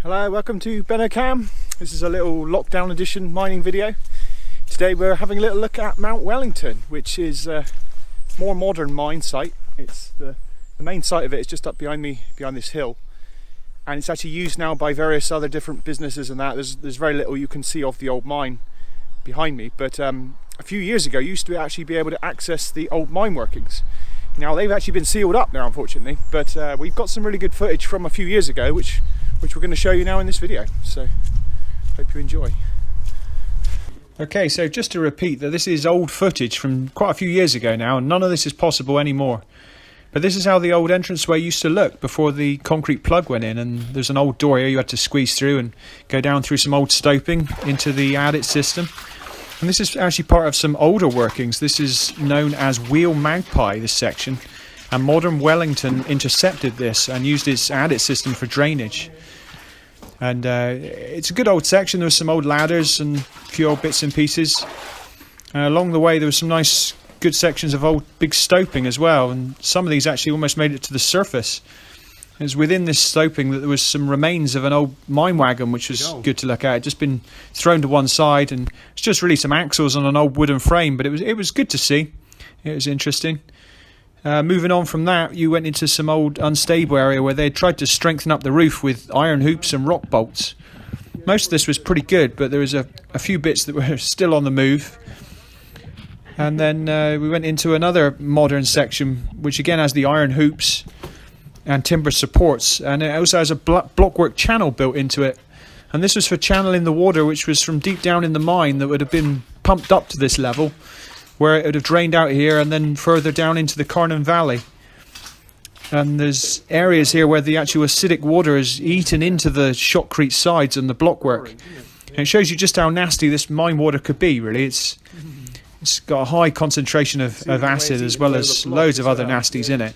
Hello, welcome to Benocam. This is a little lockdown edition mining video. Today we're having a little look at Mount Wellington, which is a more modern mine site. It's the main site of it is just up behind me, behind this hill, and it's actually used now by various other different businesses and that. There's very little you can see of the old mine behind me, but a few years ago you used to actually be able to access the old mine workings. Now they've actually been sealed up now, unfortunately, but we've got some really good footage from a few years ago which we're going to show you now in this video, so hope you enjoy. Okay, so just to repeat that this is old footage from quite a few years ago now, and none of this is possible anymore. But this is how the old entranceway used to look before the concrete plug went in, and there's an old door here you had to squeeze through and go down through some old stoping into the Adit system. And this is actually part of some older workings. This is known as Wheel Magpie, this section, and modern Wellington intercepted this and used its Adit system for drainage. And it's a good old section. There was some old ladders and a few old bits and pieces. Along the way there was some nice good sections of old big stoping as well, and some of these actually almost made it to the surface. It was within this stoping that there was some remains of an old mine wagon, which was good to look at. It just been thrown to one side, and it's just really some axles on an old wooden frame, but it was good to see. It was interesting. Moving on from that, you went into some old unstable area where they tried to strengthen up the roof with iron hoops and rock bolts. Most of this was pretty good, but there was a few bits that were still on the move. And then we went into another modern section, which again has the iron hoops and timber supports, and it also has a blockwork channel built into it. And this was for channeling the water, which was from deep down in the mine that would have been pumped up to this level, where it would have drained out here and then further down into the Carnan Valley. And there's areas here where the actual acidic water is eaten into the shotcrete sides and the blockwork. And it shows you just how nasty this mine water could be, really. It's got a high concentration of acid as well as loads of other nasties in it.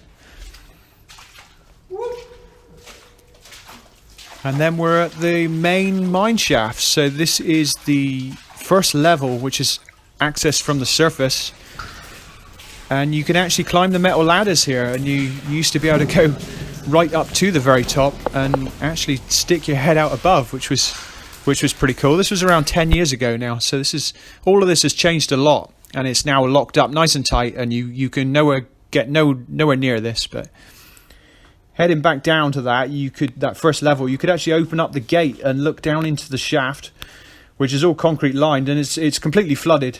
And then we're at the main mine shaft. So this is the first level, which is access from the surface, and you can actually climb the metal ladders here, and you used to be able to go right up to the very top and actually stick your head out above, which was pretty cool. This was around 10 years ago now, so all of this has changed a lot, and it's now locked up nice and tight, and you can get nowhere near this. But heading back down to that first level, you could actually open up the gate and look down into the shaft, which is all concrete lined, and it's completely flooded.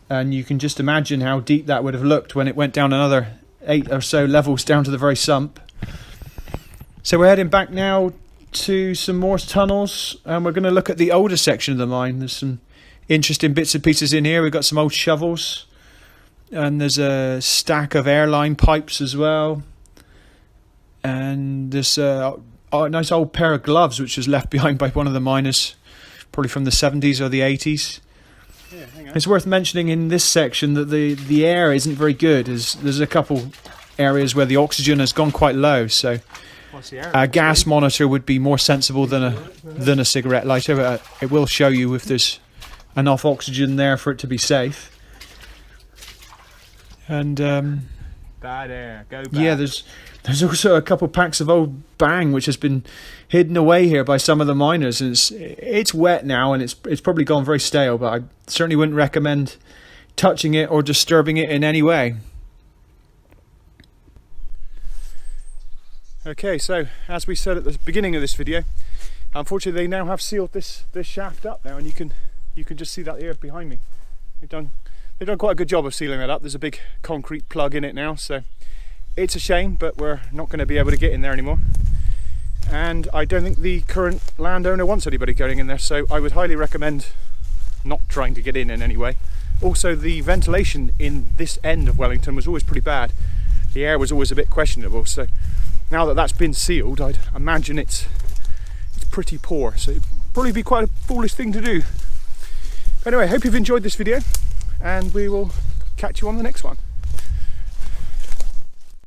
And you can just imagine how deep that would have looked when it went down another 8 or so levels down to the very sump. So we're heading back now to some more tunnels, and we're going to look at the older section of the mine. There's some interesting bits and pieces in here. We've got some old shovels, and there's a stack of airline pipes as well. And there's a nice old pair of gloves which was left behind by one of the miners, probably from the 70s or the 80s. Yeah, hang on. It's worth mentioning in this section that the air isn't very good. There's a couple areas where the oxygen has gone quite low, so a gas monitor would be more sensible than a cigarette lighter, but it will show you if there's enough oxygen there for it to be safe. And bad air, go back. Yeah, there's also a couple packs of old bang which has been hidden away here by some of the miners, and it's wet now, and it's probably gone very stale, but I certainly wouldn't recommend touching it or disturbing it in any way. Okay, so as we said at the beginning of this video, unfortunately they now have sealed this shaft up now, and you can just see that here behind me. They've done quite a good job of sealing that up. There's a big concrete plug in it now, so it's a shame, but we're not going to be able to get in there anymore. And I don't think the current landowner wants anybody going in there, so I would highly recommend not trying to get in any way. Also, the ventilation in this end of Wellington was always pretty bad. The air was always a bit questionable, so now that that's been sealed, I'd imagine it's pretty poor, so it'd probably be quite a foolish thing to do. Anyway, hope you've enjoyed this video, and we will catch you on the next one.